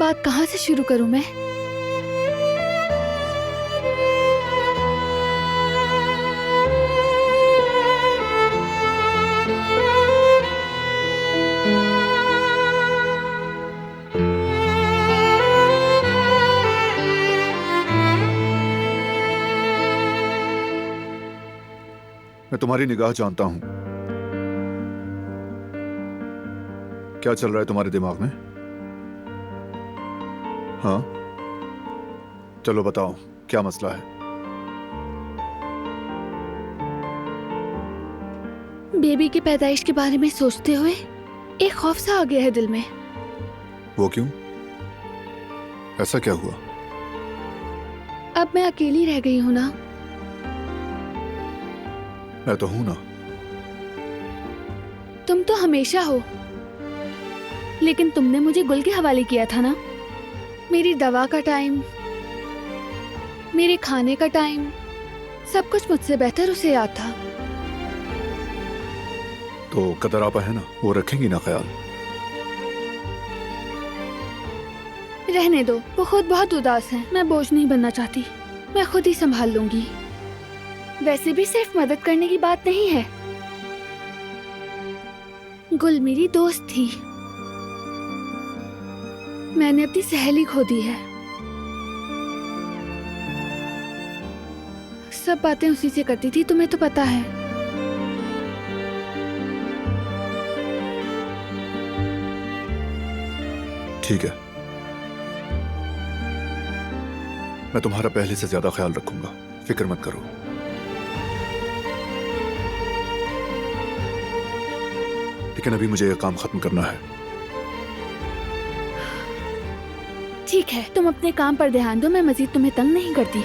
बात कहाँ से शुरू करूं मैं? मैं तुम्हारी निगाह जानता हूं। क्या चल रहा है तुम्हारे दिमाग में? हाँ, चलो बताओ, क्या मसला है? बेबी की पैदाइश के बारे में सोचते हुए एक खौफ सा आ गया है दिल में। वो क्यों? ऐसा क्या हुआ? अब मैं अकेली रह गई हूं ना। मैं तो हूं ना। तुम तो हमेशा हो, लेकिन तुमने मुझे गुल के हवाले किया था ना। मेरी दवा का टाइम, मेरे खाने का टाइम, सब कुछ मुझसे बेहतर उसे याद था। तो कदर आपा है ना, वो रखेंगी ना ख्याल। रहने दो, वो खुद बहुत उदास है। मैं बोझ नहीं बनना चाहती, मैं खुद ही संभाल लूंगी। वैसे भी सिर्फ मदद करने की बात नहीं है। गुल मेरी दोस्त थी, मैंने अपनी सहेली खो दी है। सब बातें उसी से करती थी, तुम्हें तो पता है। ठीक है, मैं तुम्हारा पहले से ज्यादा ख्याल रखूंगा, फिक्र मत करो। लेकिन अभी मुझे यह काम खत्म करना है। ठीक है, तुम अपने काम पर ध्यान दो, मैं मजीद तुम्हें तंग नहीं करती।